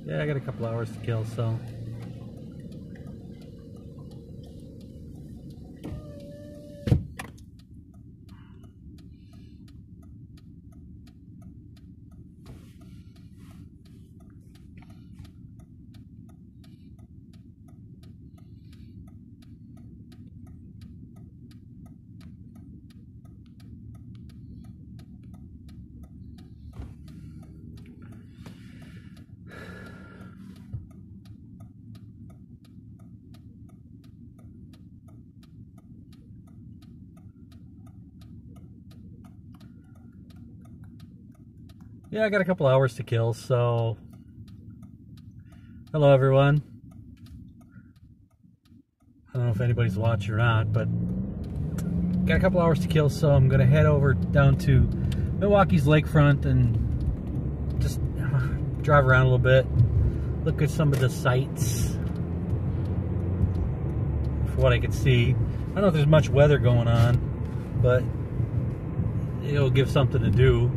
Yeah, I got a couple hours to kill, so. Yeah, I got a couple hours to kill, so hello everyone. I don't know if anybody's watching or not, but got a couple hours to kill, so I'm gonna head over down to Milwaukee's Lakefront and just drive around a little bit, look at some of the sights for what I can see. I don't know if there's much weather going on, but it'll give something to do.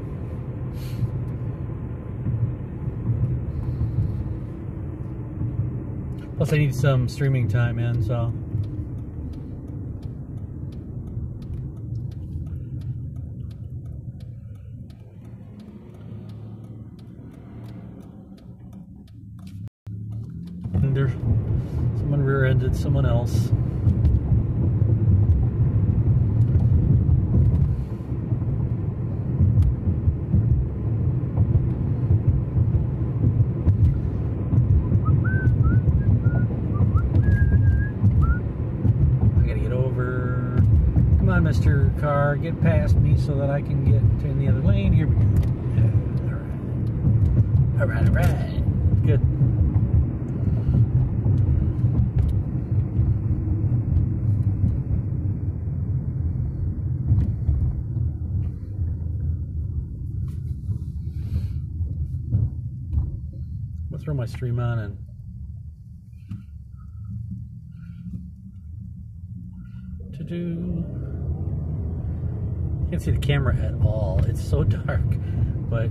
Plus I need some streaming time in, so. And there's someone rear-ended someone else. Mr. Car, get past me so that I can get in the other lane. Here we go. Yeah, all right. All right. Good. I'm gonna throw my stream on and can't see the camera at all. It's so dark, but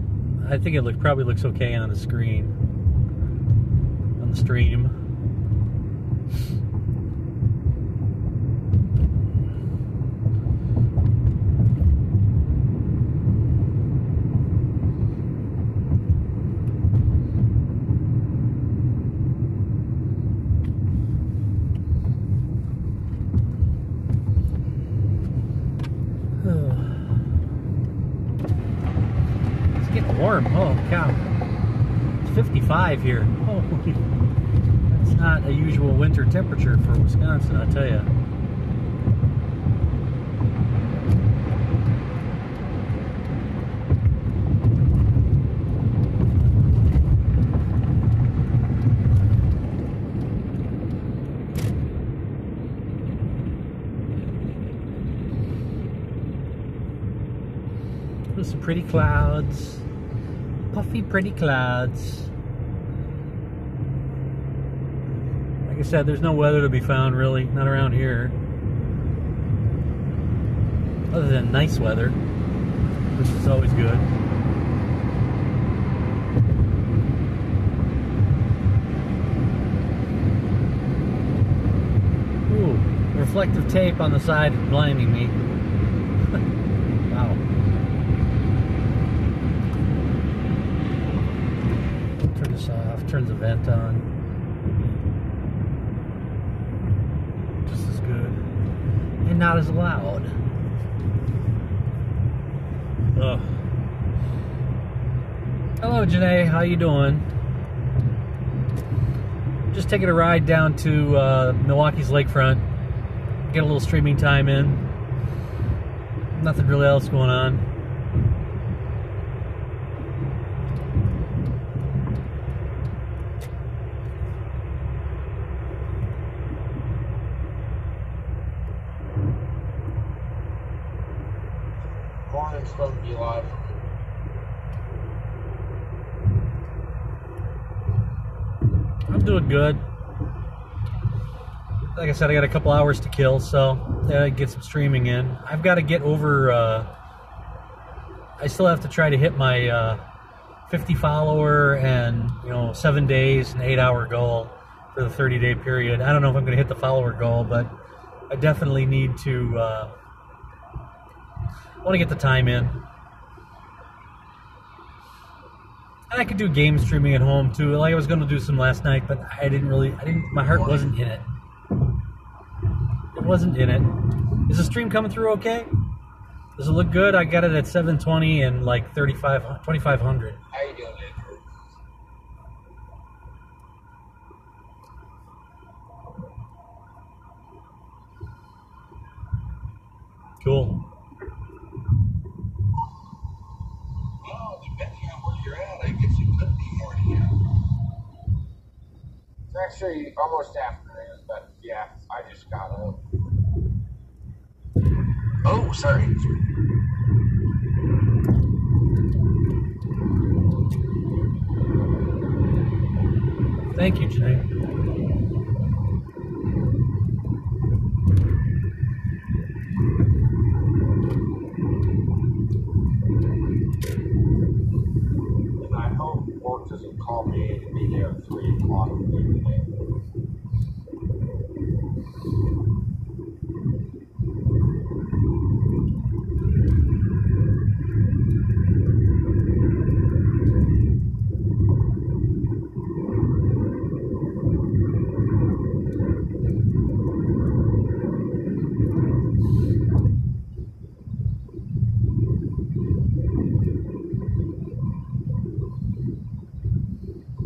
I think it probably looks okay on the screen, on the stream. Warm. Oh cow, it's 55 here. Holy, that's not a usual winter temperature for Wisconsin, I'll tell you. There's some pretty clouds. Puffy, pretty clouds. Like I said, there's no weather to be found, really. Not around here. Other than nice weather, which is always good. Ooh, reflective tape on the side is blinding me. Wow. Turn this off, turn the vent on. Just as good. And not as loud. Ugh. Hello Janae, how you doing? Just taking a ride down to Milwaukee's Lakefront. Get a little streaming time in. Nothing really else going on. Morning's supposed to be live. I'm doing good. Like I said, I got a couple hours to kill, so get some streaming in. I've got to get over. I still have to try to hit my 50 follower and 7 days, an 8-hour goal for the 30-day period. I don't know if I'm going to hit the follower goal, but I definitely need to want to get the time in. And I could do game streaming at home too. Like I was going to do some last night, but my heart wasn't in it. It wasn't in it. Is the stream coming through okay? Does it look good? I got it at 720 and like 2,500. How you doing, Andrew? Cool. Well, depending on where you're at, I guess you could be morning out. It's actually almost afternoon, but yeah, I just got up. Oh, sorry. Thank you, Janae. And I hope work doesn't call me to be there at 3 o'clock today.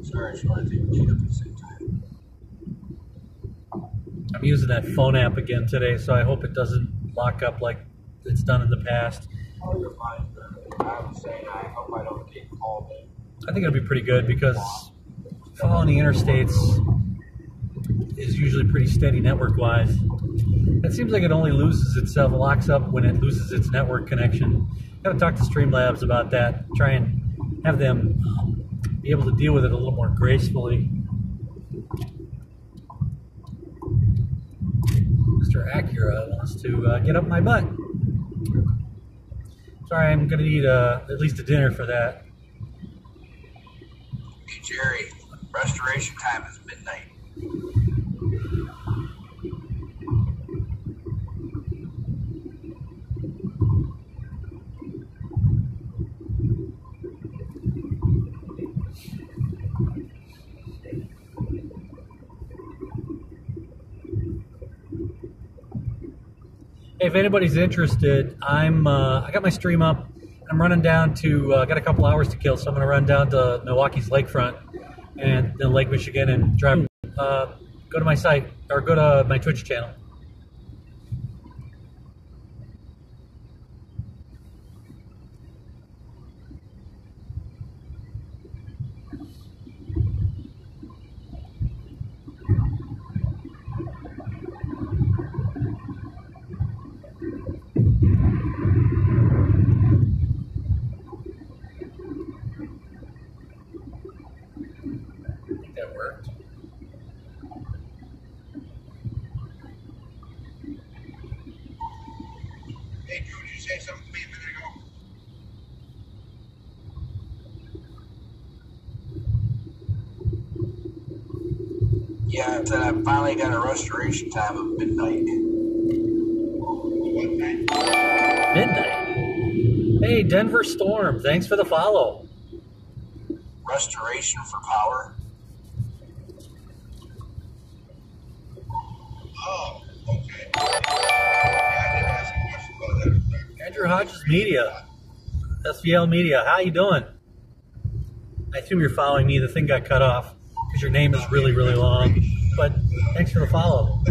Sorry, I just want to take a key up at the same time. I'm using that phone app again today, so I hope it doesn't lock up like it's done in the past. Oh, you're fine. I was saying I hope I don't get called in. I think it'll be pretty good because following the interstates is usually pretty steady network-wise. It seems like it only locks up when it loses its network connection. Got to talk to Streamlabs about that. Try and have them be able to deal with it a little more gracefully. Mr. Acura wants to get up my butt. Sorry, I'm going to need at least a dinner for that. Hey, Jerry, restoration time is midnight. Hey, if anybody's interested, I got my stream up. I'm running down to got a couple hours to kill, so I'm going to run down to Milwaukee's Lakefront and then Lake Michigan and drive. Go to my site or go to my Twitch channel. That worked. Hey, Drew, did you say something to me a minute ago? Yeah, I said I finally got a restoration time of midnight. What night? Midnight. Hey, Denver Storm, thanks for the follow. Restoration for power. Oh, okay. Yeah, I did ask a question about that. Andrew Hodges Media, SVL Media, how you doing? I assume you're following me. The thing got cut off because your name is really, really long. But thanks for the follow.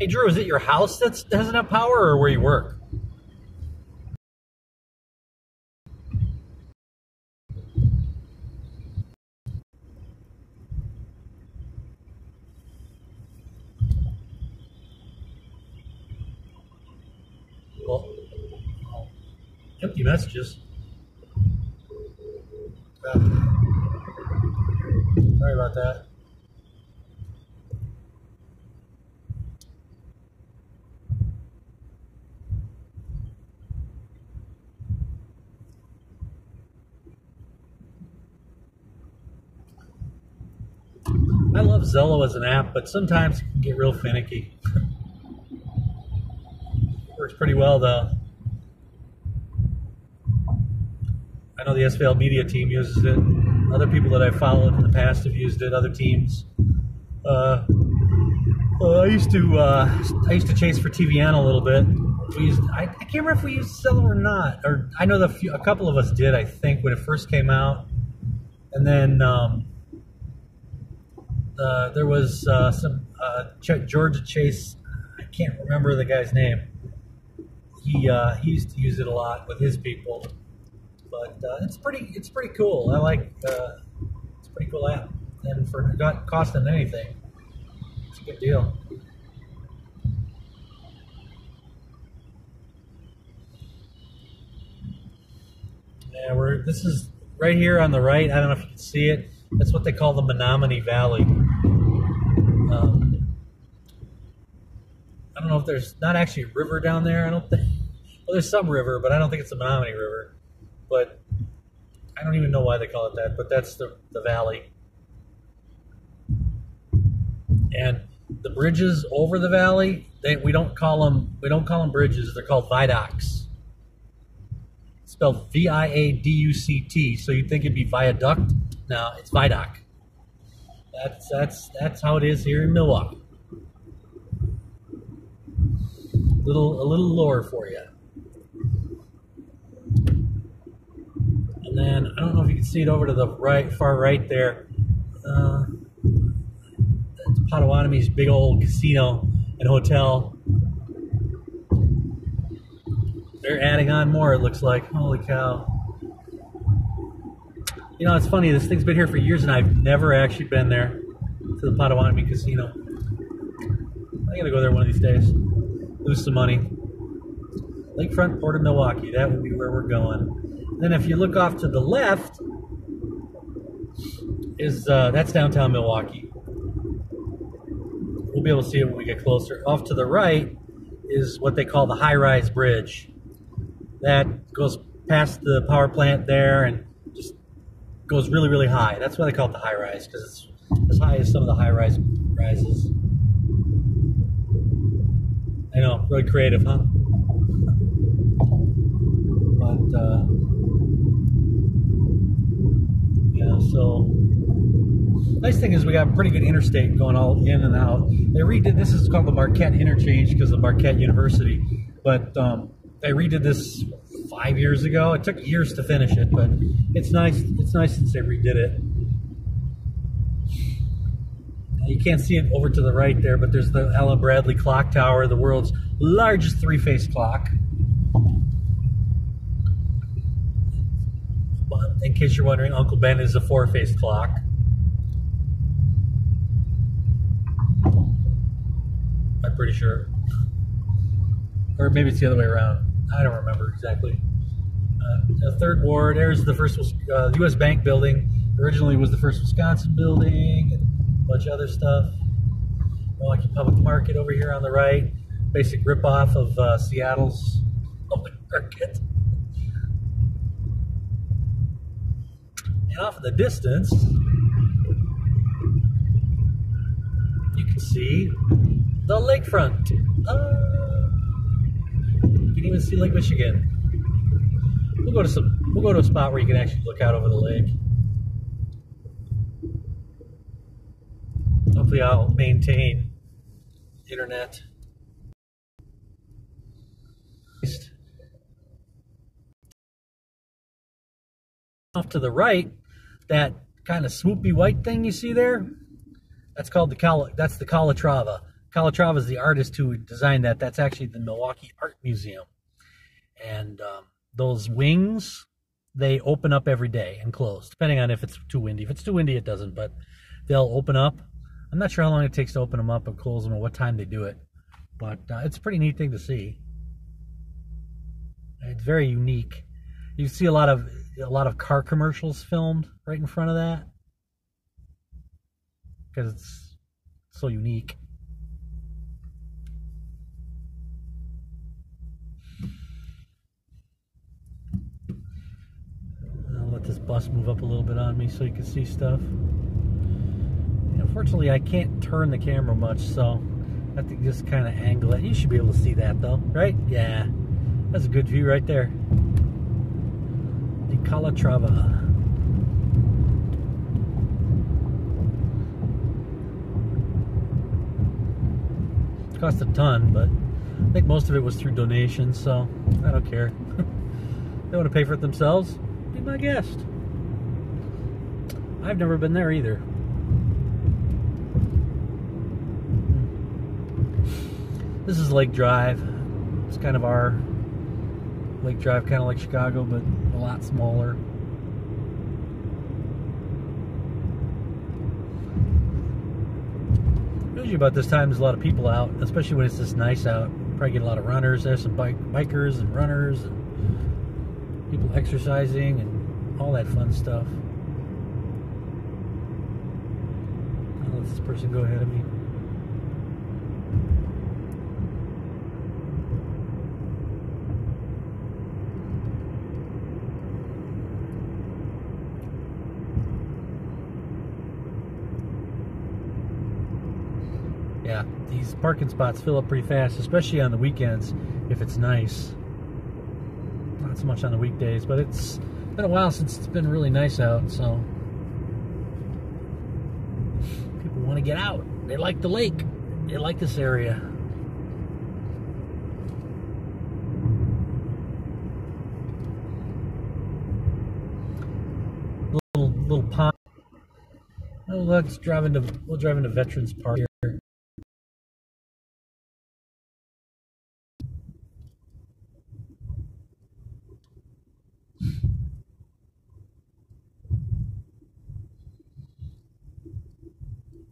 Hey, Drew, is it your house that doesn't have power or where you work? Well, empty messages. Sorry about that. I love Zello as an app, but sometimes it can get real finicky. Works pretty well though. I know the SVL media team uses it. Other people that I've followed in the past have used it. Other teams. I used to chase for TVN a little bit. I can't remember if we used Zello or not. Or I know a couple of us did. I think when it first came out, and then there was some Georgia Chase. I can't remember the guy's name. He used to use it a lot with his people. But it's pretty cool. I like it's a pretty cool app, and for not costing anything, it's a good deal. Yeah, this is right here on the right. I don't know if you can see it. That's what they call the Menominee Valley. I don't know if there's not actually a river down there. I don't think. Well, there's some river, but I don't think it's the Menominee River. But I don't even know why they call it that, but that's the valley. And the bridges over the valley, we don't call them bridges, they're called viaducts. It's spelled V-I-A-D-U-C-T, so you'd think it'd be viaduct. No, it's viaduct. That's how it is here in Milwaukee. A little lore for you. And then, I don't know if you can see it over to the right, far right there. That's Potawatomi's big old casino and hotel. They're adding on more, it looks like. Holy cow. You know, it's funny, this thing's been here for years and I've never actually been there to the Potawatomi Casino. I'm gonna go there one of these days. Lose some money. Lakefront, Port of Milwaukee, that would be where we're going. Then if you look off to the left, that's downtown Milwaukee. We'll be able to see it when we get closer. Off to the right is what they call the high-rise bridge. That goes past the power plant there and just goes really, really high. That's why they call it the high-rise, because it's as high as some of the high-rise rises. I know, really creative, huh? But, yeah, so nice thing is we got pretty good interstate going all in and out. They redid this. Is called the Marquette Interchange because of Marquette University, but they redid this 5 years ago. It took years to finish it, but it's nice. It's nice since they redid it. You can't see it over to the right there, but there's the Allen Bradley Clock Tower, the world's largest three-phase clock. In case you're wondering, Uncle Ben is a four-phase clock. I'm pretty sure. Or maybe it's the other way around. I don't remember exactly. The Third Ward, there's the first U.S. Bank building. Originally was the first Wisconsin building, and a bunch of other stuff. Milwaukee Public Market over here on the right. Basic ripoff of Seattle's Public Market. And off in the distance, you can see the lakefront. You can even see Lake Michigan. We'll go to a spot where you can actually look out over the lake. Hopefully I'll maintain internet. Off to the right, that kind of swoopy white thing you see there, that's called the Calatrava. Calatrava is the artist who designed that. That's actually the Milwaukee Art Museum. And those wings, they open up every day and close, depending on if it's too windy. If it's too windy, it doesn't, but they'll open up. I'm not sure how long it takes to open them up and close them or what time they do it, but it's a pretty neat thing to see. It's very unique. You see a lot of car commercials filmed right in front of that because it's so unique. I'll let this bus move up a little bit on me so you can see stuff. Yeah, Unfortunately, I can't turn the camera much, so I have to just kind of angle it. You should be able to see that, though, right? Yeah, that's a good view right there. The Calatrava. Cost a ton, but I think most of it was through donations, so I don't care. They want to pay for it themselves, be my guest. I've never been there either. This is Lake Drive. It's kind of our Lake Drive, kind of like Chicago, but a lot smaller. Usually about this time there's a lot of people out, especially when it's this nice out. Probably get a lot of runners. There's some bikers and runners and people exercising and all that fun stuff. I'll let this person go ahead of me. Yeah, these parking spots fill up pretty fast, especially on the weekends if it's nice. Not so much on the weekdays, but it's been a while since it's been really nice out, so people want to get out. They like the lake. They like this area. Little pond. Oh, let's drive into. We'll drive into Veterans Park here.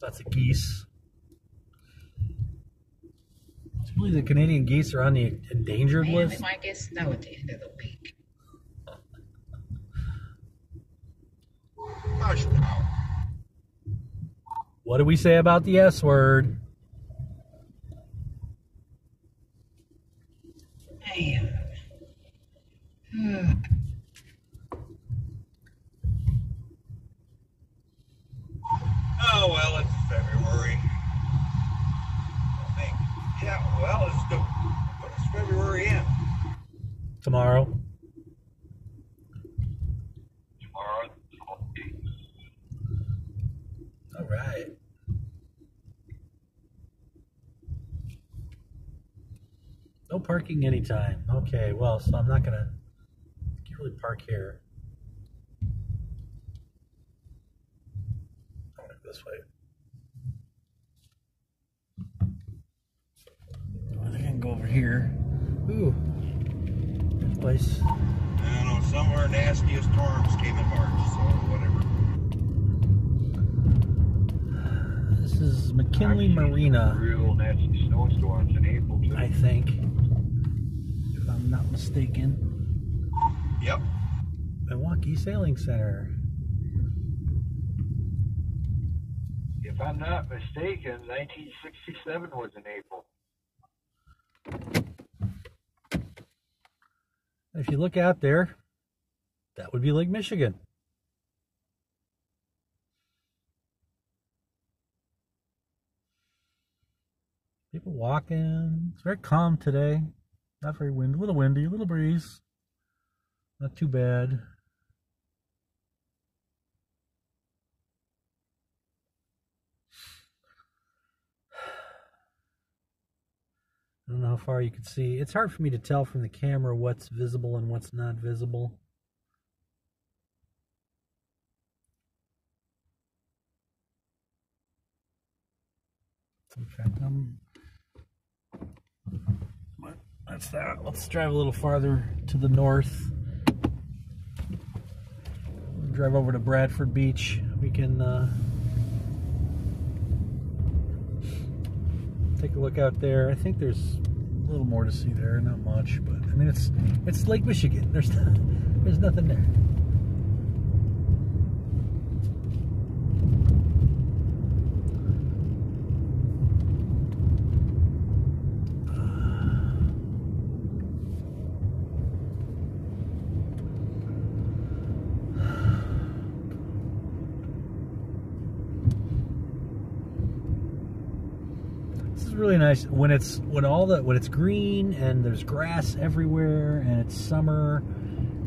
Lots of geese. Do you believe the Canadian geese are on the endangered list? They might get snow at the end of the week. Hush now. What do we say about the S word? Man. Oh, well, it's February. I think. Yeah, well, it's the, what is February in? Tomorrow. Tomorrow. All right. No parking anytime. Okay, well, so I'm not gonna can't really park here. I'm gonna go this way. I think I can go over here. Ooh, this place. I don't know, somewhere nastiest storms came in March, so whatever. This is McKinley Marina. Real nasty snowstorms in April too. I think, if I'm not mistaken. Yep. Milwaukee Sailing Center. If I'm not mistaken, 1967 was in April. If you look out there, that would be Lake Michigan. People walking. It's very calm today. Not very windy. A little windy, a little breeze. Not too bad. I don't know how far you can see. It's hard for me to tell from the camera what's visible and what's not visible. In fact, that's that. Let's drive a little farther to the north. Drive over to Bradford Beach. We can take a look out there. I think there's a little more to see there. Not much, but I mean it's Lake Michigan. There's nothing there. is really nice when it's green and there's grass everywhere and it's summer.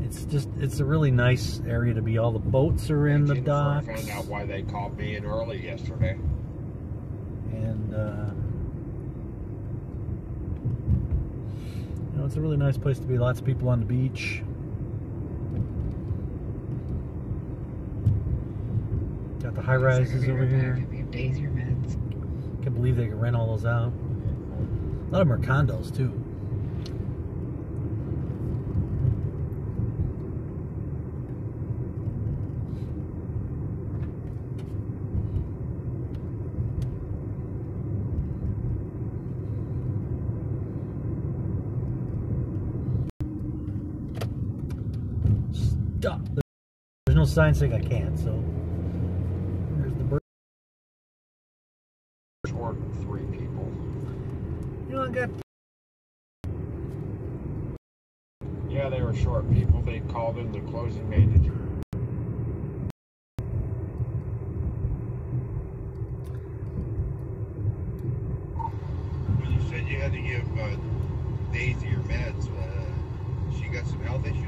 It's a really nice area to be. All the boats are in the docks. I found out why they called me in early yesterday. And you know, it's a really nice place to be. Lots of people on the beach. Got the high rises over here. Days your meds. Can't believe they can rent all those out. A lot of them are condos too. Stop. There's no sign saying I can't, so there's the bird. Short 3 people. You know, I got. Yeah, they were short people. They called in the closing manager. Well, you said you had to give Daisy your meds. She got some health issues.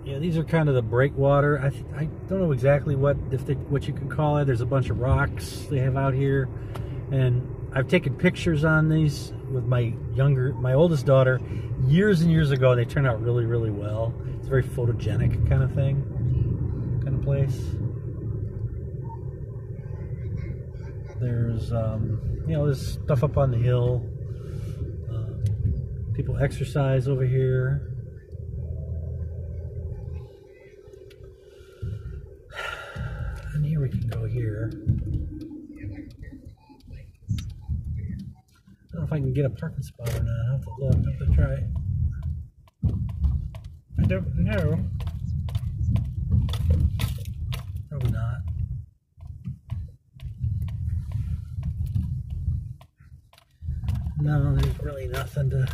Yeah, these are kind of the breakwater. I don't know exactly what you could call it. There's a bunch of rocks they have out here, and I've taken pictures on these with my oldest daughter years and years ago. They turned out really, really well. It's a very photogenic kind of thing, kind of place. There's you know, there's stuff up on the hill. People exercise over here. And here we can go here. I don't know if I can get a parking spot or not. I'll have to look. I'll have to try. I don't know. Probably not. No, there's really nothing to.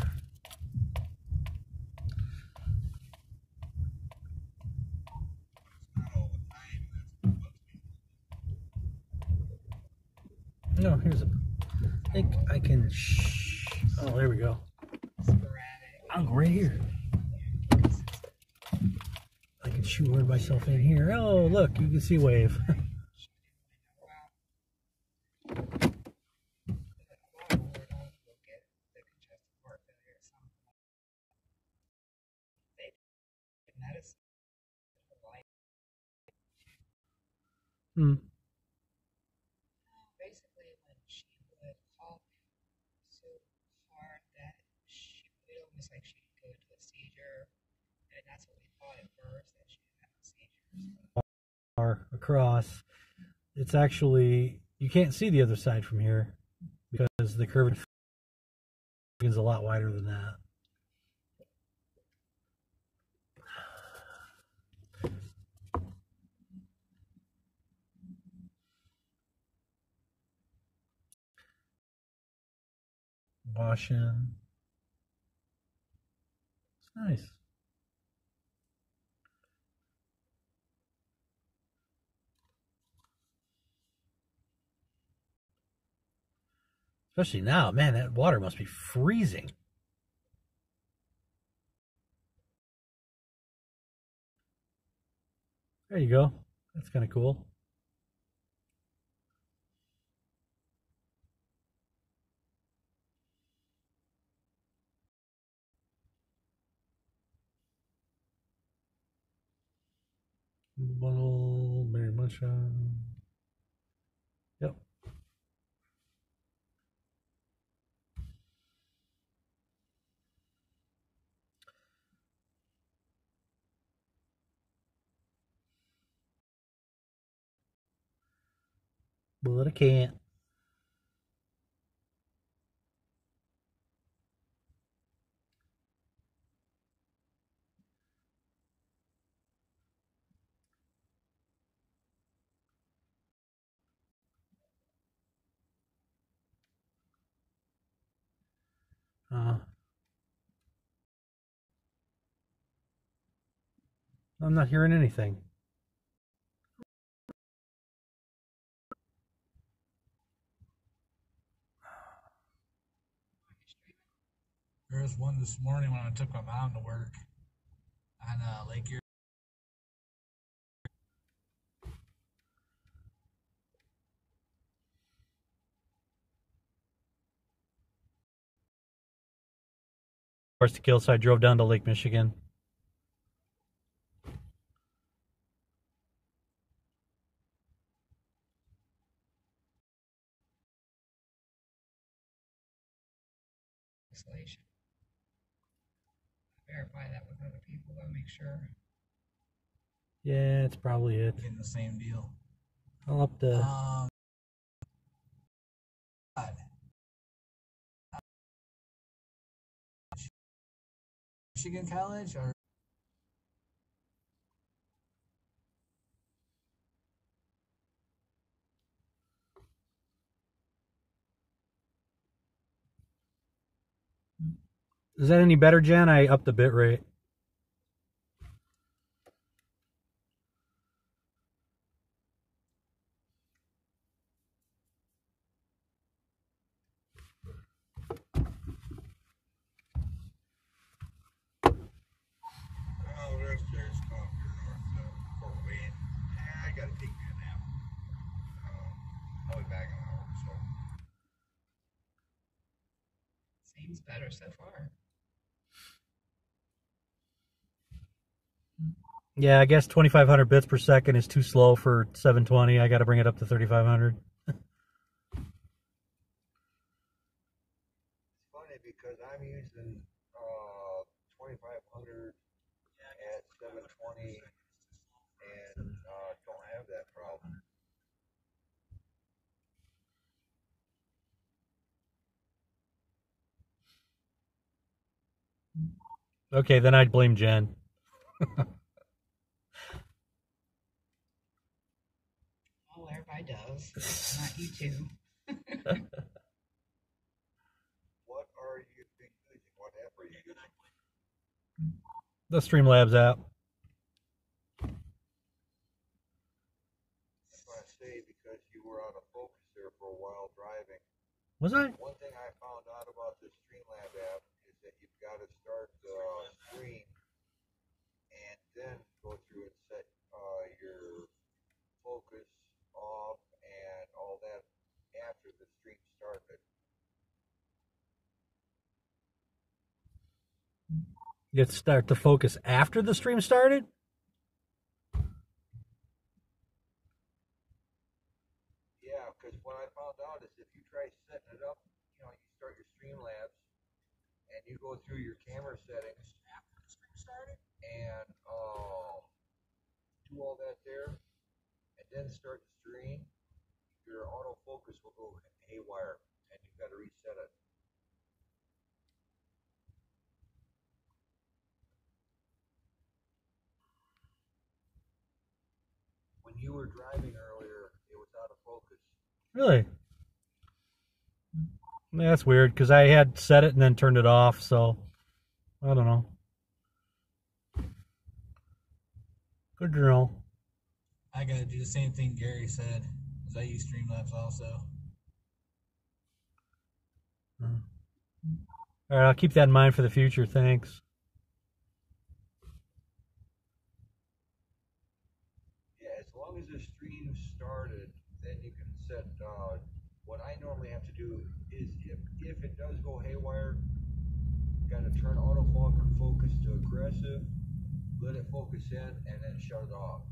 No, here's a. I think I can. Oh, there we go. I'll go right here. I can shoehorn myself in here. Oh, look, you can see wave. Hmm. Basically, when she would cough so hard that she would almost like she'd go into a seizure, and that's what we thought at first, that she had a seizure. Are across. It's actually, you can't see the other side from here because the curve is a lot wider than that. Washing. It's nice. Especially now, man, that water must be freezing. There you go. That's kind of cool. Bottle, very much. Yep. But I can't. I'm not hearing anything. There was one this morning when I took my mom to work on Lake Erie. Hours to kill, so I drove down to Lake Michigan. Isolation. Verify that with other people to make sure. Yeah, it's probably it. Getting the same deal. I'll up the. God. Michigan College or Is that any better, Jen? I upped the bit rate. Oh, there's coffee north of Fort Wayne. I gotta take me a nap. I'll be back in an hour or so. Seems better so far. Yeah, I guess 2,500 bits per second is too slow for 720. I got to bring it up to 3,500. It's funny because I'm using 2,500 at 720 and don't have that problem. Okay, then I'd blame Jen. Well, everybody does. Not you two. What are you using? What app are you using? The Streamlabs app. I was going to say because you were out of focus there for a while driving. Was I? One thing I found out about the Streamlab app is that you've got to start the stream and then go through and set your focus off and all that after the stream started. You start to focus after the stream started? Yeah, because what I found out is if you try setting it up, you start your Streamlabs and you go through your camera settings after the stream started and do all that there and then start the stream, your autofocus will go haywire and you've got to reset it. When you were driving earlier, it was out of focus. Really? That's weird because I had set it and then turned it off, so I don't know. Good to know. I gotta do the same thing Gary said, because I use Streamlabs also. All right, I'll keep that in mind for the future. Thanks. Yeah, as long as the stream started, then you can set. What I normally have to do is if it does go haywire, got to turn autofocus to aggressive, let it focus in, and then shut it off.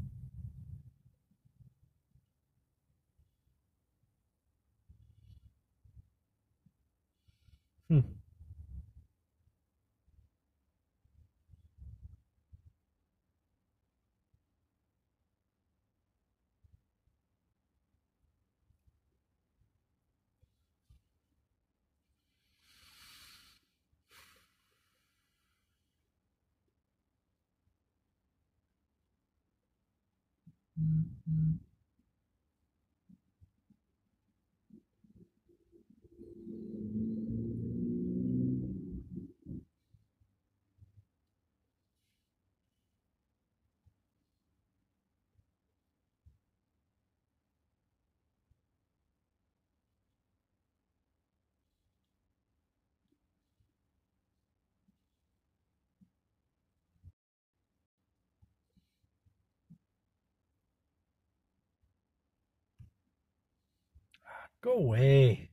Go away.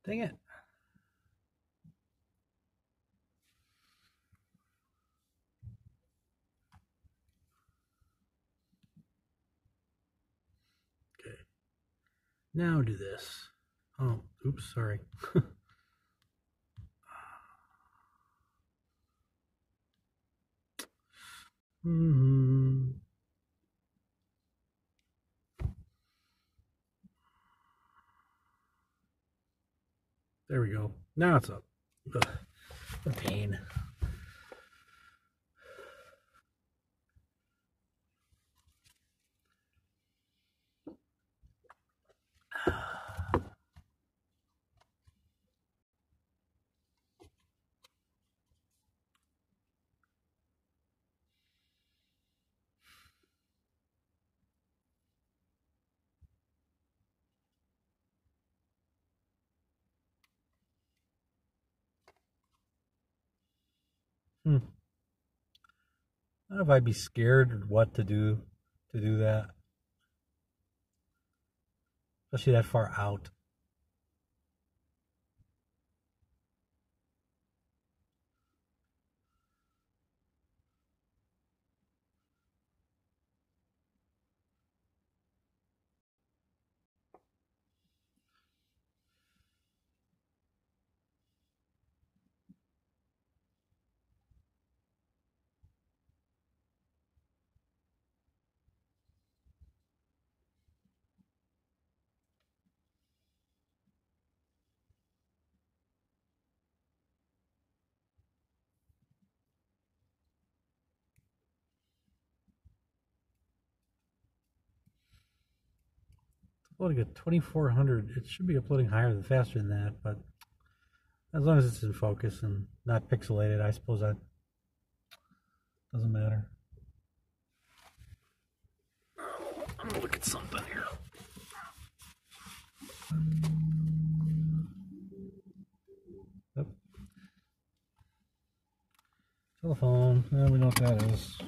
Dang it. Okay. Now do this. Oh, oops, sorry. Hmm. There we go. Now it's up. Ugh, what a pain. I don't know if I'd be scared or what to do that, especially that far out. Uploading at 2400. It should be uploading higher than faster than that, but as long as it's in focus and not pixelated, I suppose that doesn't matter. I'm gonna look at something here. Yep. Telephone. We know what that is.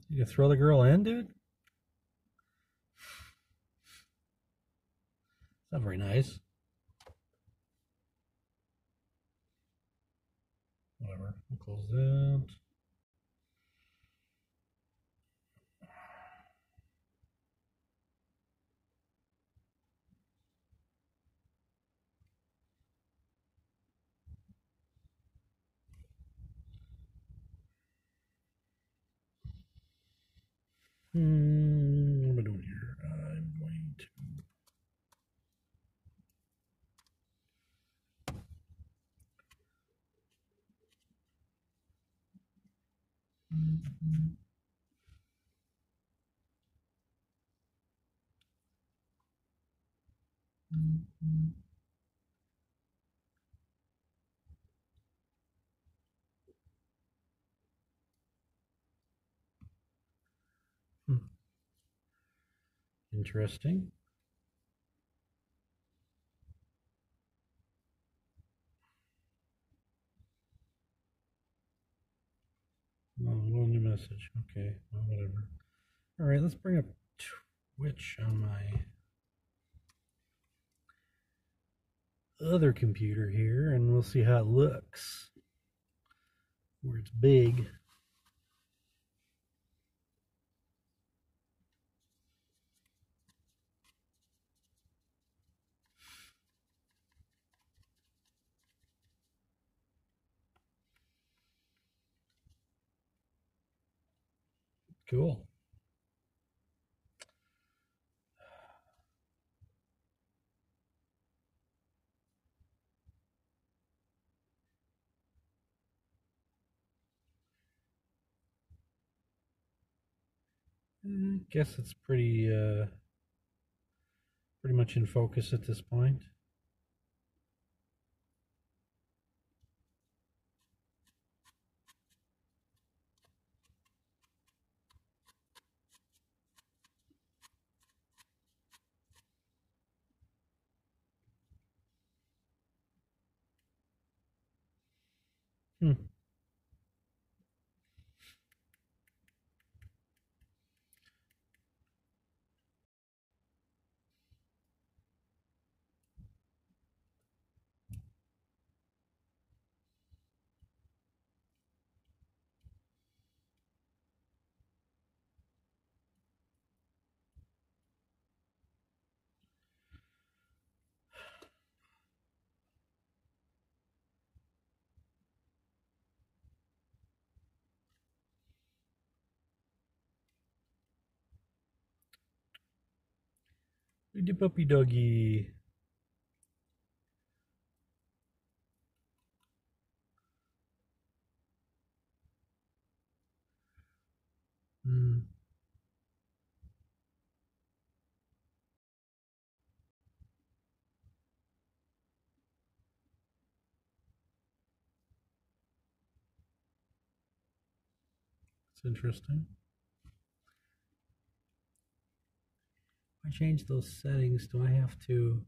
You can throw the girl in, dude? Not very nice. Whatever. We'll close that. What am I doing here? I'm going to. Interesting. Oh, no new message. Okay, well, whatever. All right, let's bring up Twitch on my other computer here, and we'll see how it looks. Where it's big. Cool. Guess it's pretty much in focus at this point. The puppy doggy. It's interesting. If I change those settings, do I have to?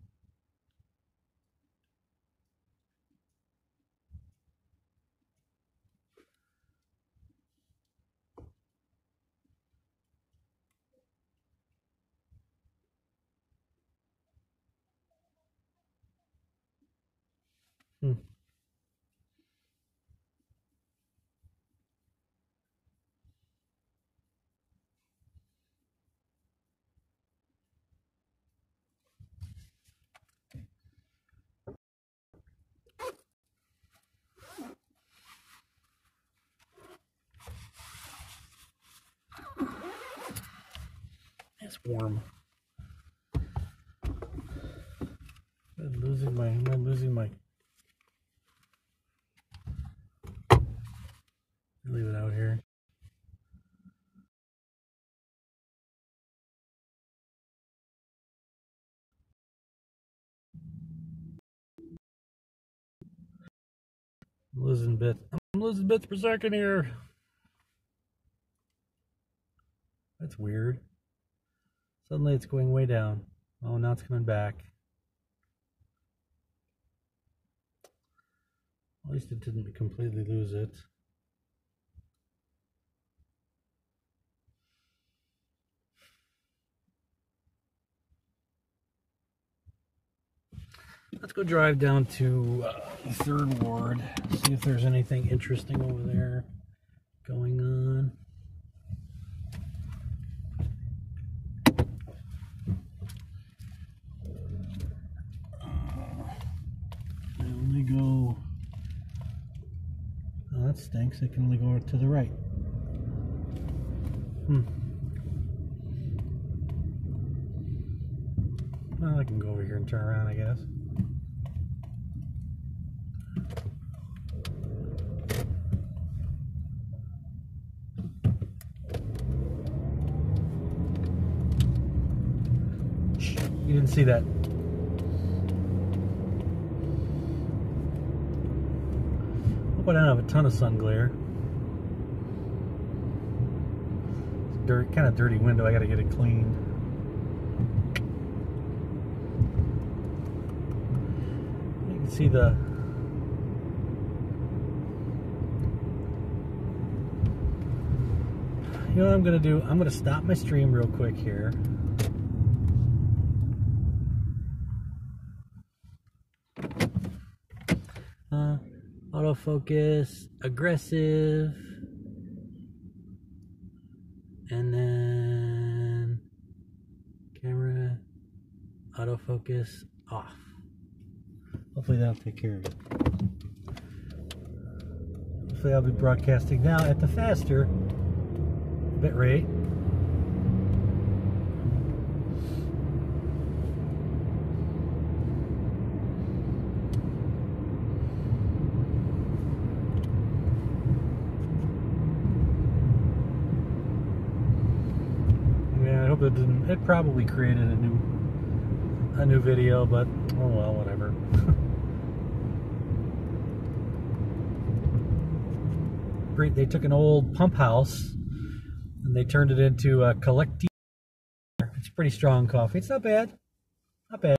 It's warm. Am I losing my leave it out here. I'm losing bits per second here. That's weird. Suddenly it's going way down. Oh, now it's coming back. At least it didn't completely lose it. Let's go drive down to the 3rd Ward, see if there's anything interesting over there going on. I only go, oh, that stinks, I can only go to the right. Well, I can go over here and turn around, I guess. You didn't see that. Hope I don't have a ton of sun glare. It's kind of dirty window. I got to get it cleaned. You can see the. You know what I'm going to do? I'm going to stop my stream real quick here. Autofocus, aggressive, and then camera, autofocus off. Hopefully that'll take care of it. Hopefully I'll be broadcasting now at the faster bit rate. hope it didn't. It probably created a new video, but oh well, whatever. They took an old pump house and they turned it into a collective. It's pretty strong coffee. It's not bad. Not bad.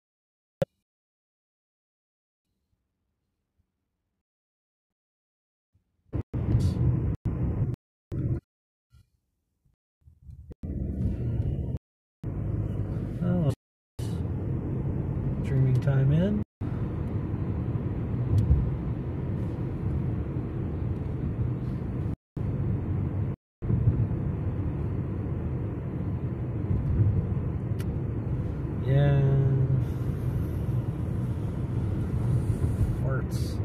Oh, streaming time in. Yeah. Farts.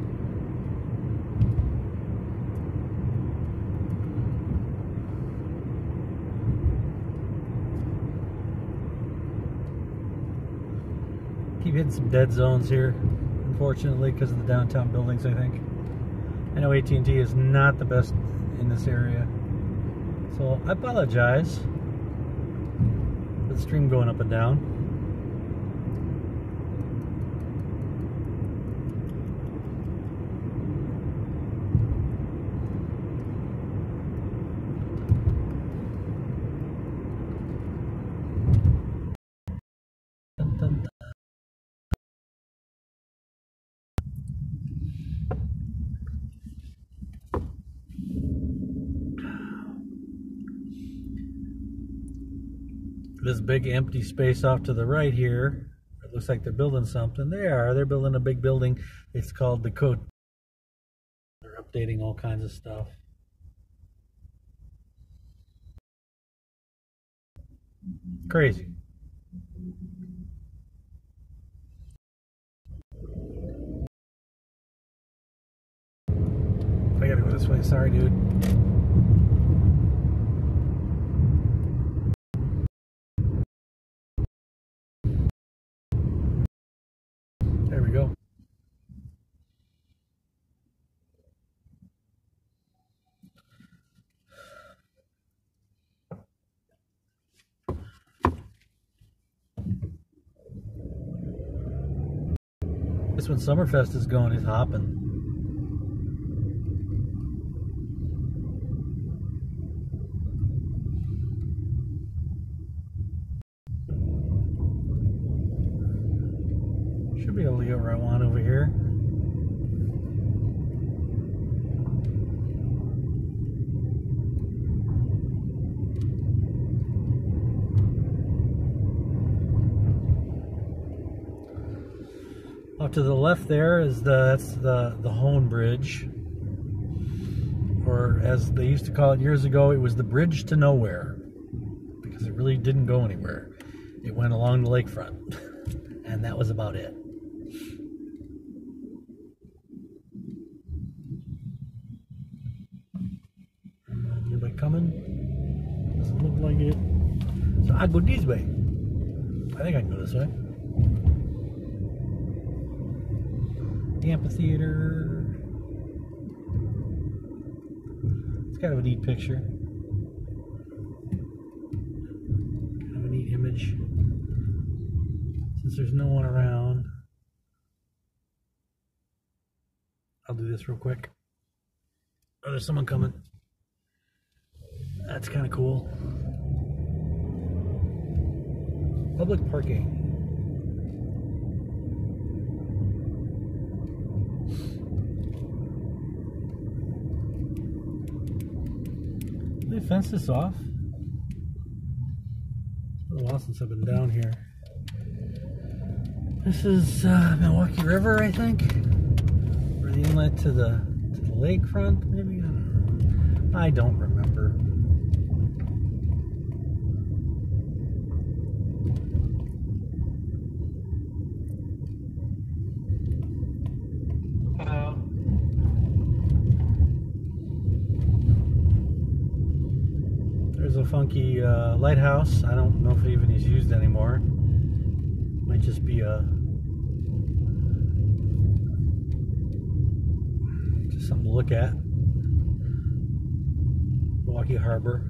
Keep hitting some dead zones here, unfortunately, because of the downtown buildings, I think. I know AT&T is not the best in this area, so I apologize for the stream going up and down. This big empty space off to the right here, it looks like they're building something. They're building a big building. It's called the Code. They're updating all kinds of stuff. Crazy. I gotta go this way. Sorry, dude. There we go. This when Summerfest is going, it's hopping. Should be able to get where I want over here. Off to the left there is that's the Hone Bridge, or as they used to call it years ago, it was the bridge to nowhere, because it really didn't go anywhere. It went along the lakefront, and that was about it. Anybody coming? Doesn't look like it. So I go this way. I think I can go this way. The amphitheater. It's kind of a neat picture. Kind of a neat image. Since there's no one around, I'll do this real quick. Oh, there's someone coming. That's kind of cool. Public parking. They fenced this off. It's been a while since I've been down here. This is Milwaukee River, I think, or the inlet to the lakefront, maybe. I don't know. I don't remember. There's a funky lighthouse. I don't know if it even is used anymore. Might just be just something to look at. Milwaukee Harbor.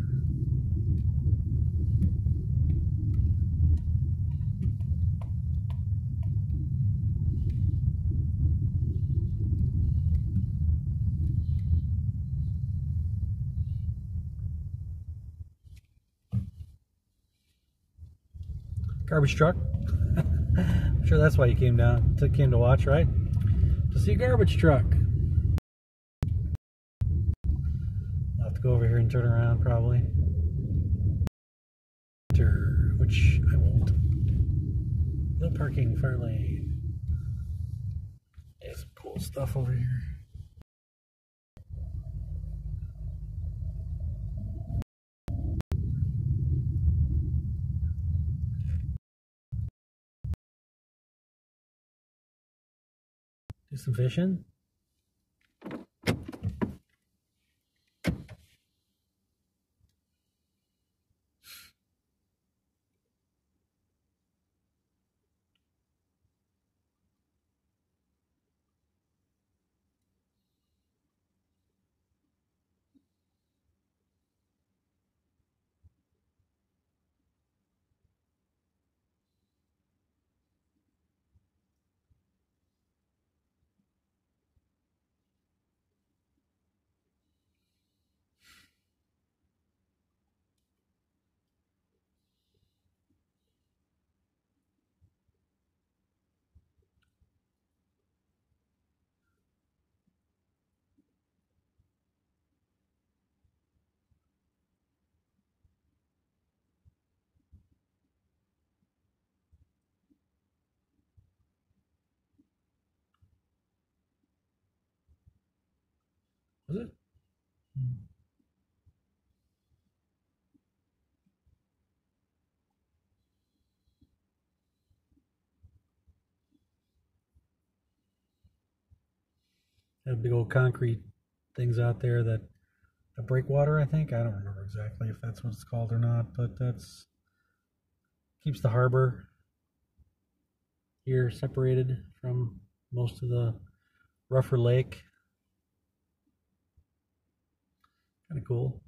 Garbage truck. I'm sure that's why you came to watch, right? To see a garbage truck. I'll have to go over here and turn around probably. Which I won't. No parking, fire lane. There's some cool stuff over here. Do some fishing. Was it? Had big old concrete things out there that breakwater, I think. I don't remember exactly if that's what it's called or not, but that's keeps the harbor here separated from most of the rougher lake. Kind of cool.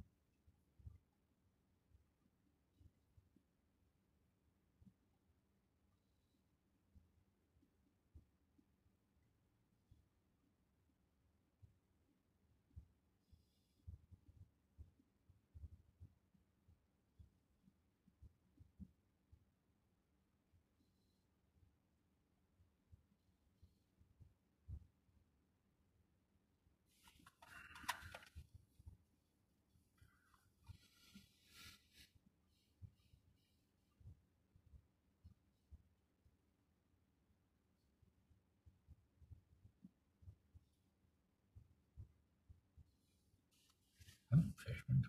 Fishman.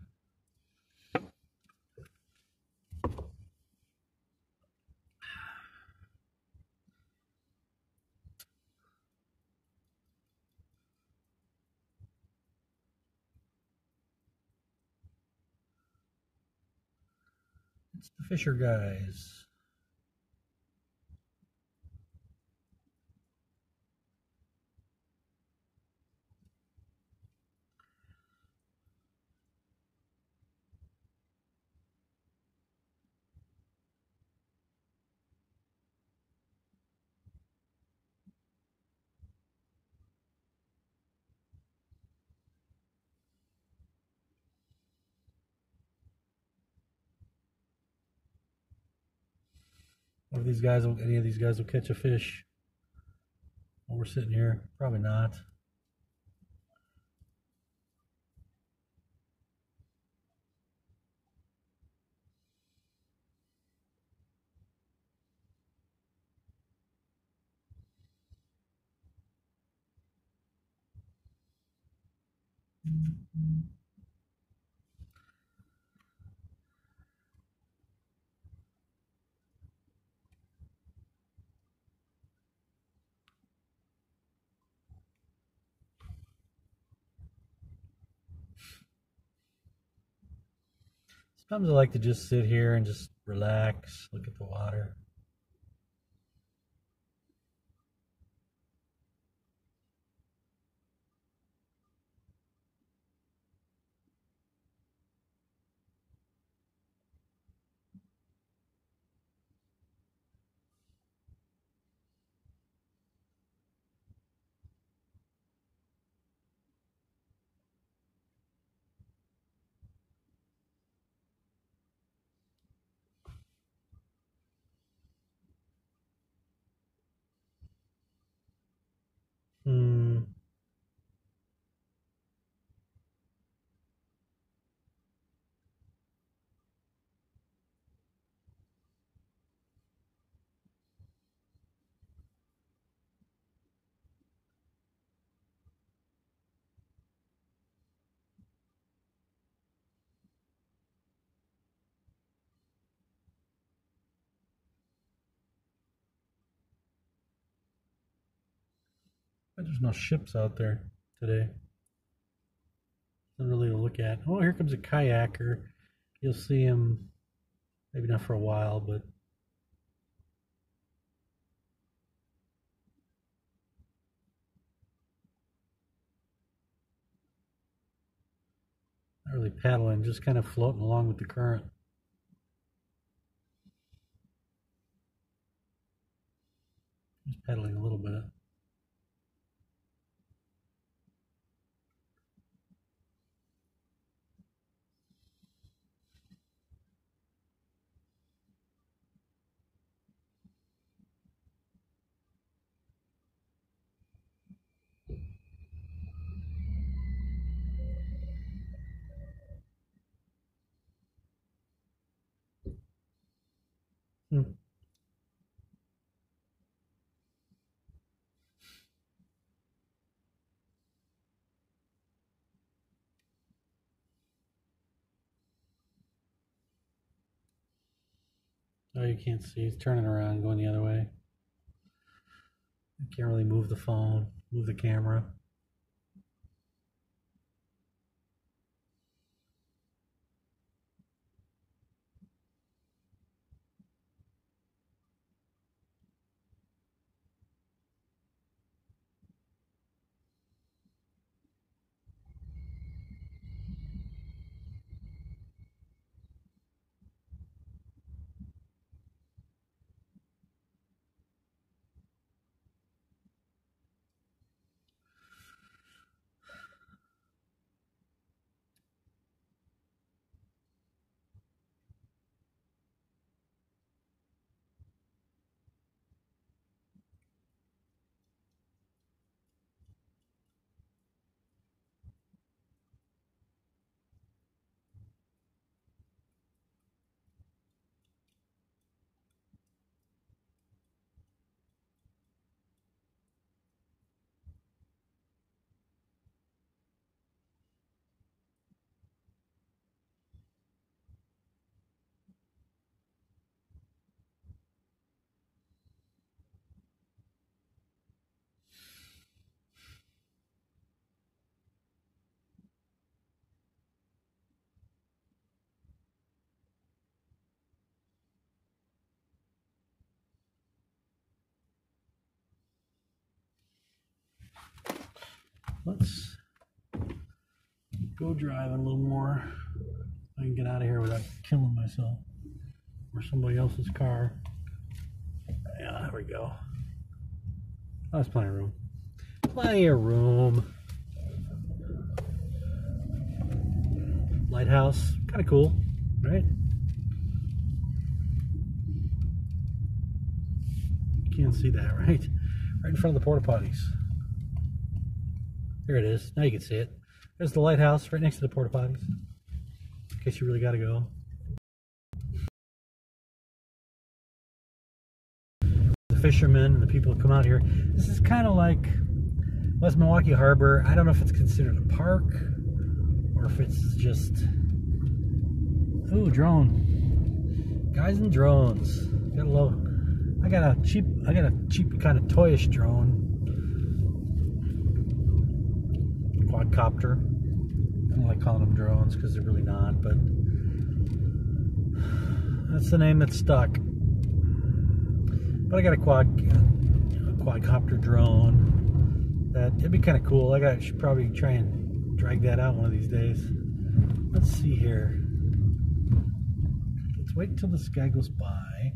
It's the Fisher guys. One of these guys will, any of these guys will catch a fish while we're sitting here. Probably not. Sometimes I like to just sit here and just relax, look at the water. Hmm. But there's no ships out there today. Nothing really to look at. Oh, here comes a kayaker. You'll see him, maybe not for a while, but not really paddling, just kind of floating along with the current. Just paddling a little bit. Hmm. Oh, you can't see. He's turning around, going the other way. You can't really move the phone, move the camera. Let's go driving a little more. I can get out of here without killing myself or somebody else's car. Yeah, there we go. Oh, there's plenty of room. Plenty of room. Lighthouse, kind of cool, right? You can't see that, right? Right in front of the porta potties. There it is. Now you can see it. There's the lighthouse right next to the porta potties. In case you really got to go. The fishermen and the people who come out here. This is kind of like West Milwaukee Harbor. I don't know if it's considered a park or if it's just. Ooh, drone. Guys and drones. Got a low. I got a cheap kind of toyish drone. Quadcopter. I don't like calling them drones because they're really not, but that's the name that stuck. But I got a quadcopter drone that it'd be kind of cool. I should probably try and drag that out one of these days. Let's see here. Let's wait until this guy goes by.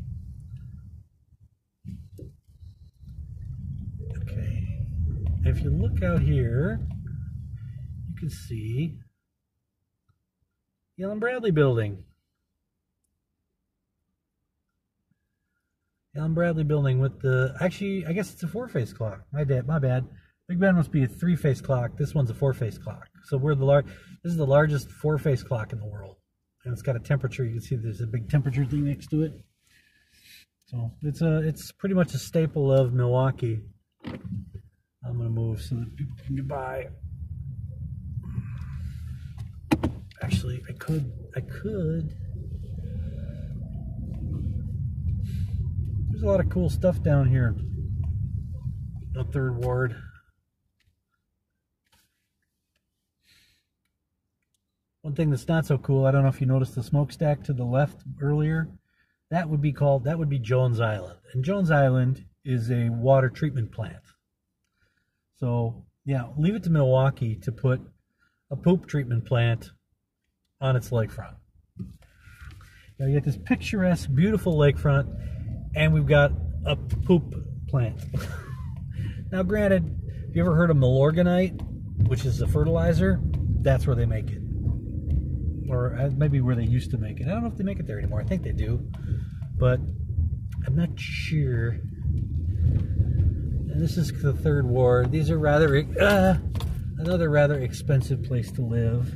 Okay. If you look out here, you can see the Ellen Bradley building. Ellen Bradley building with the, actually, I guess it's a 4-phase clock. My bad. Big Ben must be a 3-phase clock. This one's a 4-phase clock. So we're the this is the largest 4-phase clock in the world. And it's got a temperature. You can see there's a big temperature thing next to it. So it's pretty much a staple of Milwaukee. I'm gonna move so that people can get by. Actually, I could. There's a lot of cool stuff down here. The 3rd Ward. One thing that's not so cool, I don't know if you noticed the smokestack to the left earlier. That would be Jones Island. And Jones Island is a water treatment plant. So, yeah, leave it to Milwaukee to put a poop treatment plant on its lakefront. Now you get this picturesque, beautiful lakefront, and we've got a poop plant. Now, granted, have you ever heard of Milorganite, which is a fertilizer? That's where they make it. Or maybe where they used to make it. I don't know if they make it there anymore. I think they do, but I'm not sure. And this is the 3rd Ward. These are another rather expensive place to live.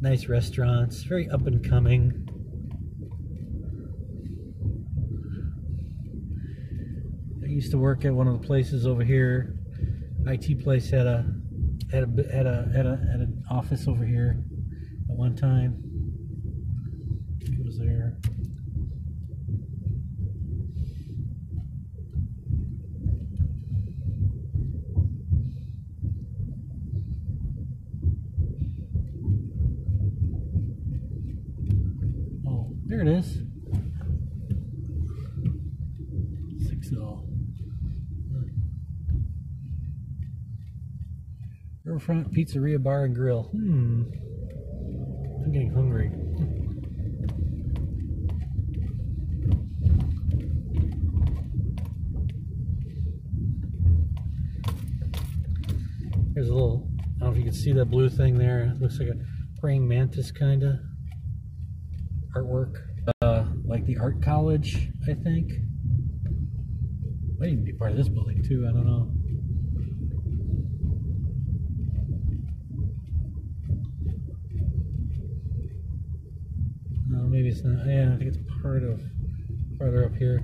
Nice restaurants, very up and coming. I used to work at one of the places over here. IT place had an office over here at one time. It was there. Oh, there it is. 6-0. Riverfront Pizzeria Bar and Grill. I'm getting hungry. There's a little, I don't know if you can see that blue thing there. It looks like a praying mantis kind of artwork. Like the art college, I think. Might even be part of this building too, I don't know. No, maybe it's not. Yeah, I think it's farther up here.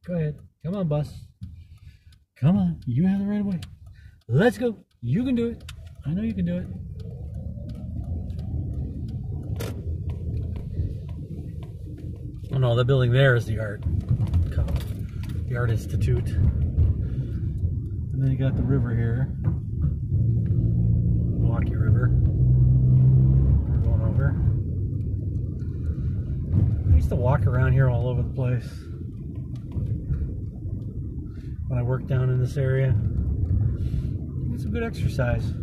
Go ahead. Come on, bus. Come on. You have the right of way. Let's go. You can do it. I know you can do it. Oh no, the building there is the art institute. And then you got the river here. Milwaukee River. We're going over. I used to walk around here all over the place when I worked down in this area. It's a good exercise.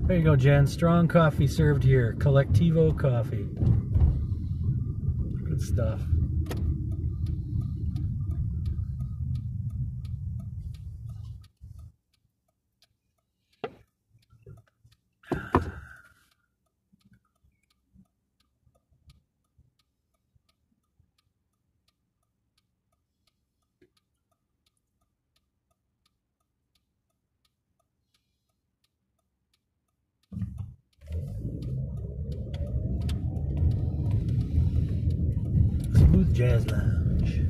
There you go, Jen. Strong coffee served here. Collectivo coffee. Good stuff. Jazz Lounge.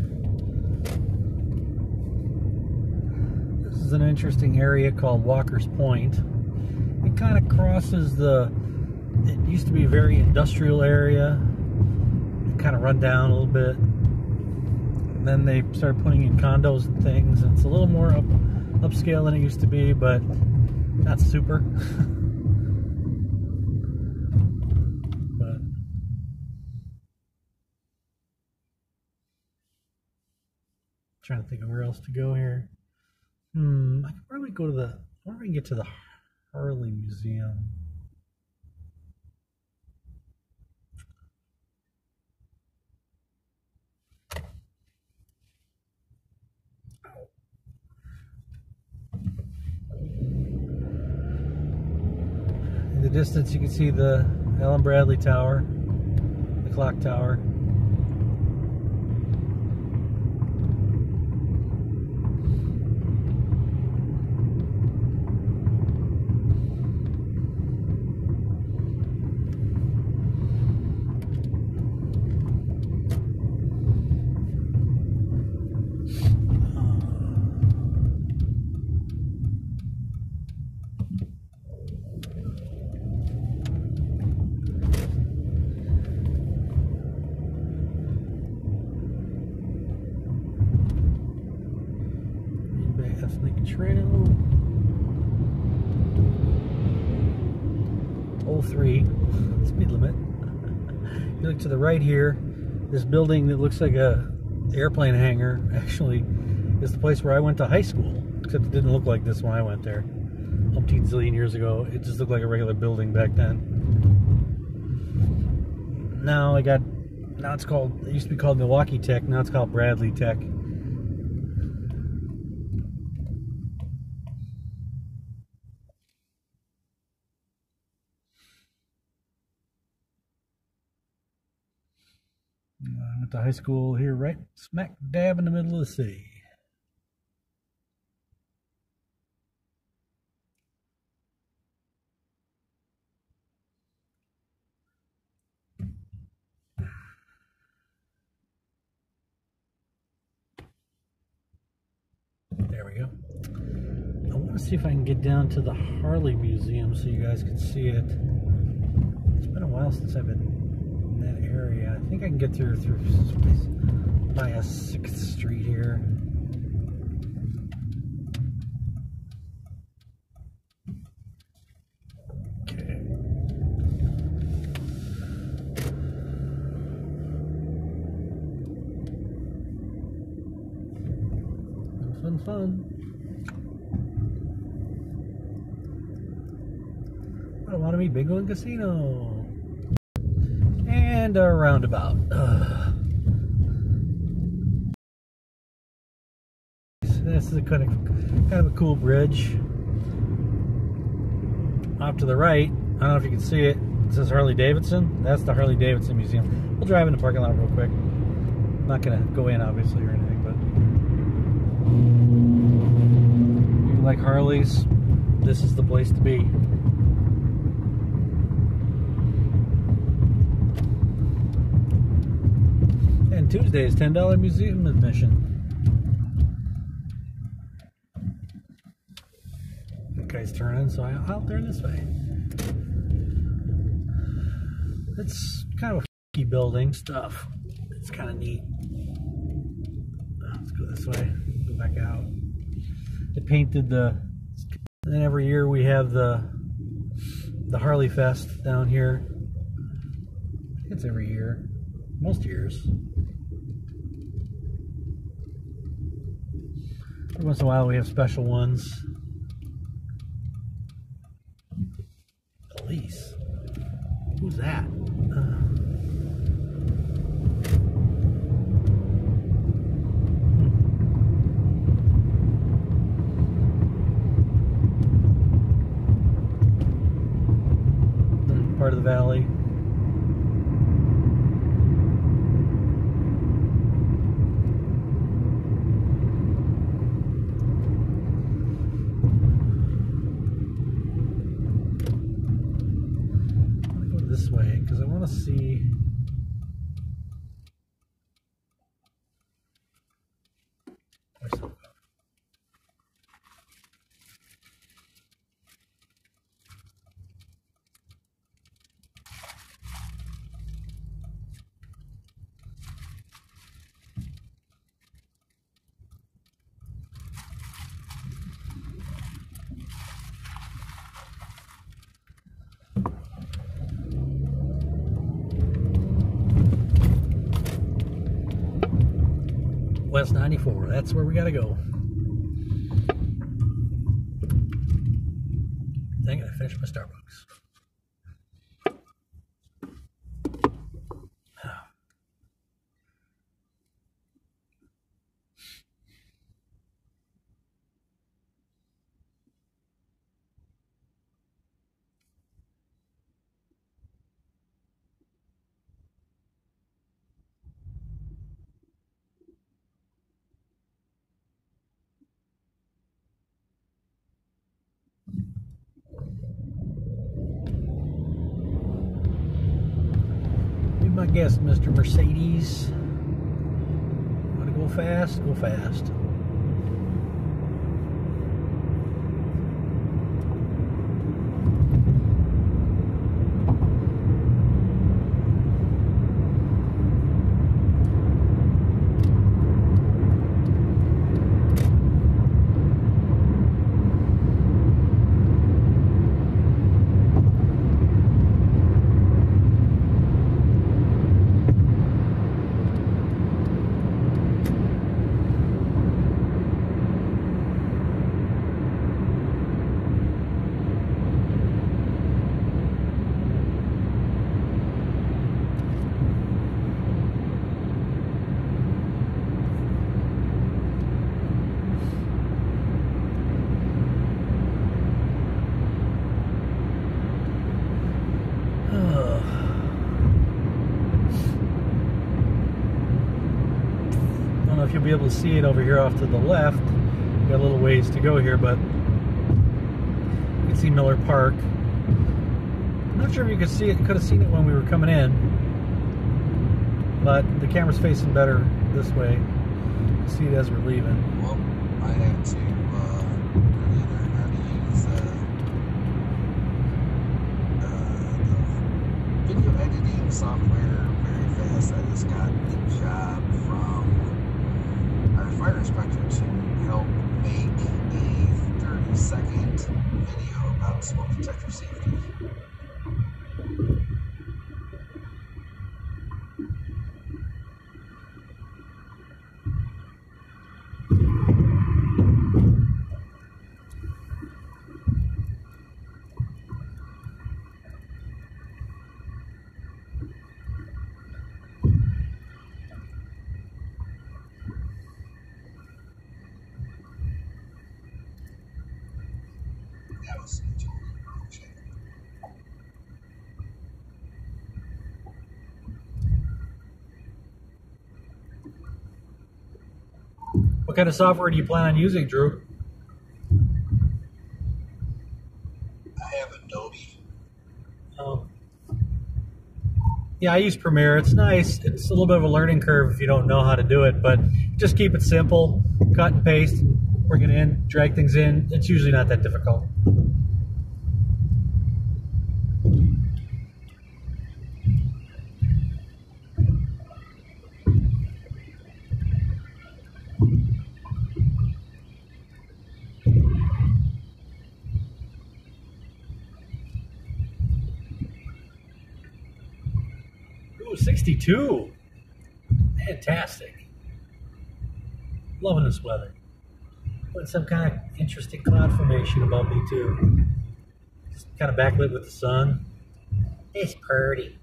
This is an interesting area called Walker's Point. It kind of crosses it used to be a very industrial area. It kind of run down a little bit. And then they started putting in condos and things. And it's a little more upscale than it used to be, but not super. Trying to think of where else to go here. I could probably go to I wonder if we can get to the Harley Museum. In the distance, you can see the Allen Bradley Tower, the clock tower. Ethnic Trail 03 speed limit. You look to the right here, this building that looks like a airplane hangar actually is the place where I went to high school, except it didn't look like this when I went there umpteen zillion years ago. It just looked like a regular building back then. Now it used to be called Milwaukee Tech, now it's called Bradley Tech. I went to high school here, right smack dab in the middle of the city. There we go. I want to see if I can get down to the Harley Museum so you guys can see it. It's been a while since I've been in that area. I think I can get through via 6th Street here. Okay. Fun. I don't want to meet Bingo and Casino. And a roundabout. This is a kind of a cool bridge. Off to the right, I don't know if you can see it. It says Harley Davidson. That's the Harley Davidson Museum. We'll drive in the parking lot real quick. I'm not gonna go in obviously or anything, but if you like Harleys, this is the place to be. And Tuesday is $10 museum admission. Guy's turning, so I'll turn this way. It's kind of a funky building stuff. It's kind of neat. Let's go this way. Go back out. They painted and then every year we have the Harley Fest down here. I think it's every year. Most years. Every once in a while we have special ones. Police. Who's that? Part of the valley. This way because I want to see myself. West 94, that's where we gotta go. Dang it, finish my Starbucks. Be my guest, Mr. Mercedes. Want to go fast? Go fast. If you'll be able to see it over here off to the left. Got a little ways to go here, but you can see Miller Park. I'm not sure if you could see it. You could have seen it when we were coming in, but the camera's facing better this way. You can see it as we're leaving. Well, I have to learn how to use the video editing software very fast. I just got the job from our fire inspector to help make a 30-second video about smoke detector safety. That was totally wrong channel. What kind of software do you plan on using, Drew? I have Adobe. Oh. Yeah, I use Premiere. It's nice. It's a little bit of a learning curve if you don't know how to do it, but just keep it simple. Cut and paste, bring it in, drag things in. It's usually not that difficult. Ooh, 62. Fantastic. Loving this weather. Putting some kind of interesting cloud formation above me too. Just kind of backlit with the sun. It's pretty.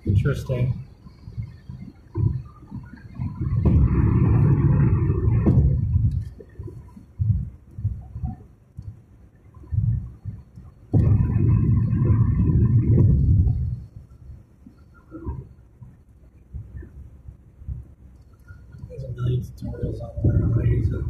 Interesting. There's a million tutorials on there how to use it.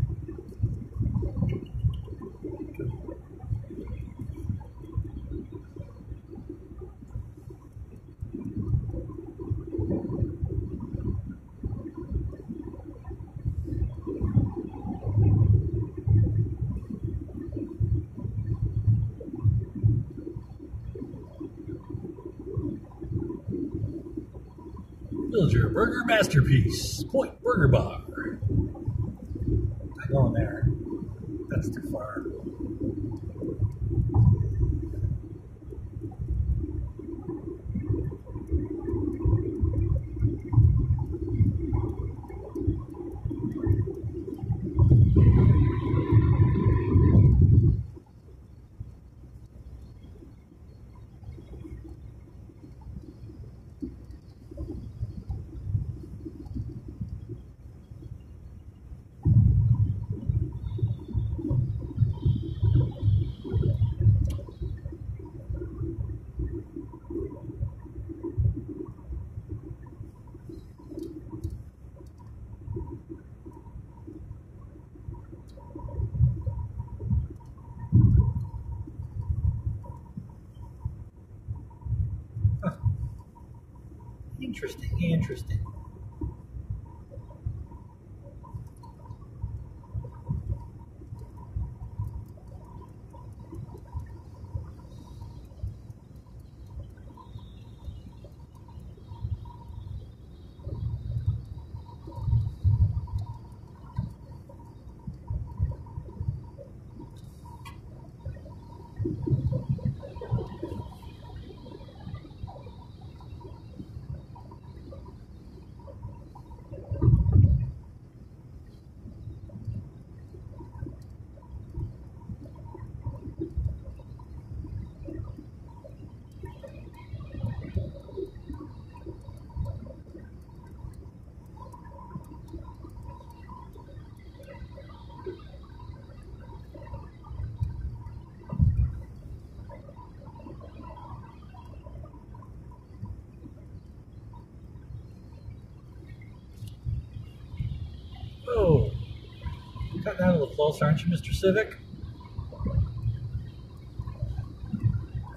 Build your burger masterpiece. Point Burger Bar. Not going there. That's too far. Interesting. Oh, cutting out a little close, aren't you, Mr. Civic?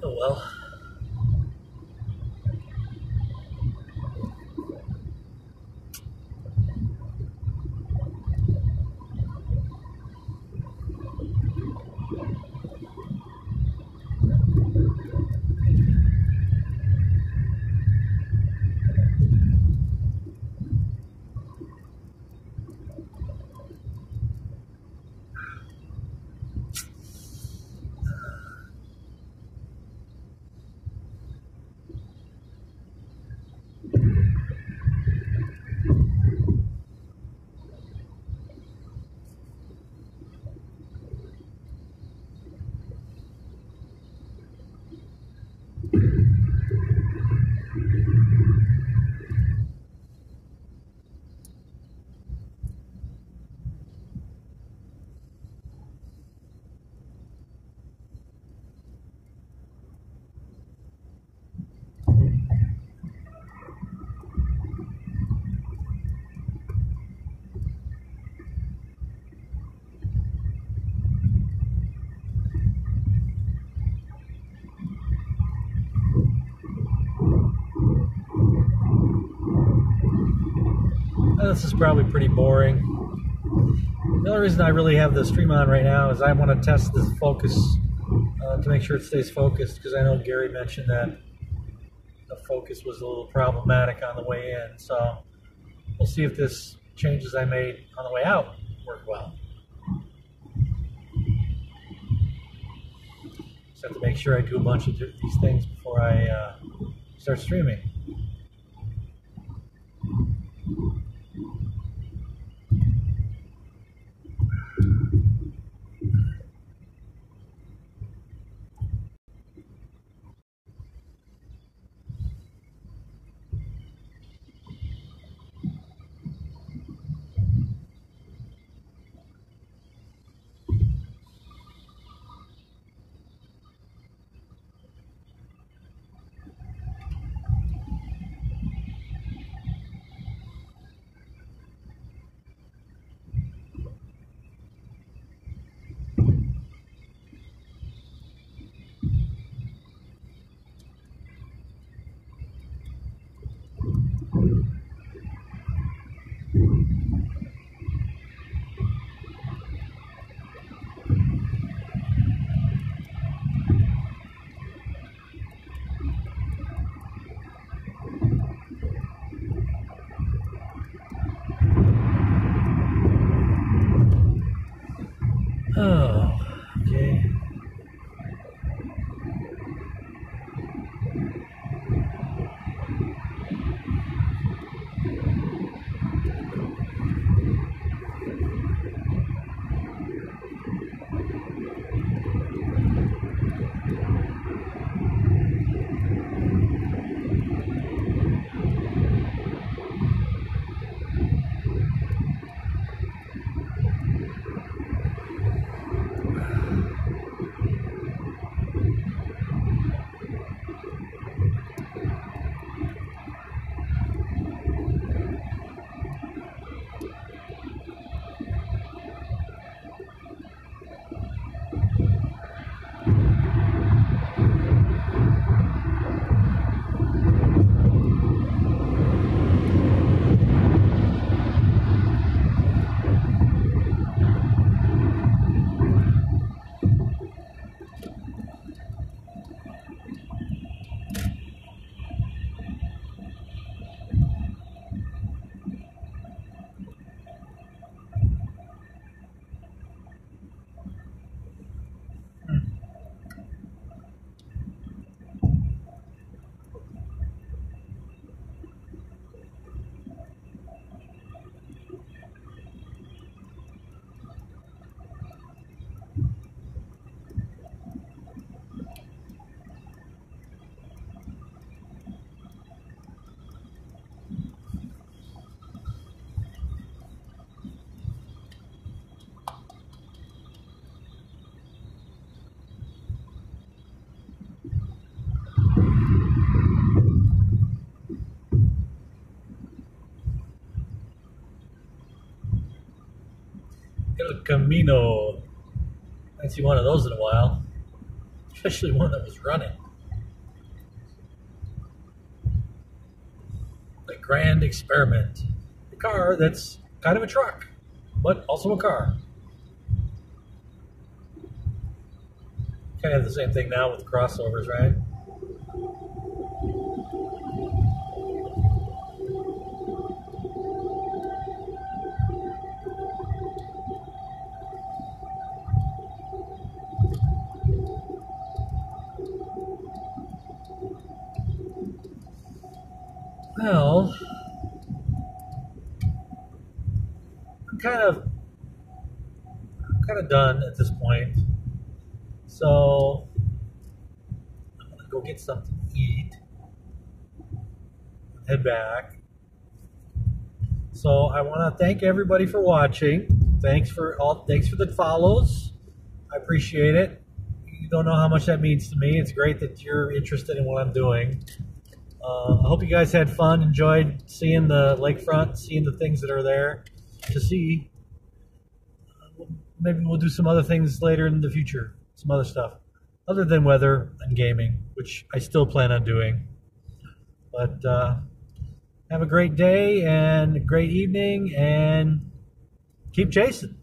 Oh well. This is probably pretty boring. The only reason I really have the stream on right now is I want to test this focus to make sure it stays focused, because I know Gary mentioned that the focus was a little problematic on the way in. So we'll see if this changes I made on the way out work well. Just have to make sure I do a bunch of these things before I start streaming. Camino. I haven't seen one of those in a while, especially one that was running. The Grand Experiment. A car that's kind of a truck, but also a car. Kind of the same thing now with the crossovers, right? Well, I'm kind of done at this point. So I'm gonna go get something to eat, head back. So I want to thank everybody for watching. Thanks for the follows. I appreciate it. You don't know how much that means to me. It's great that you're interested in what I'm doing. I hope you guys had fun, enjoyed seeing the lakefront, seeing the things that are there to see. Maybe we'll do some other things later in the future, some other stuff, other than weather and gaming, which I still plan on doing. But have a great day and a great evening, and keep chasing.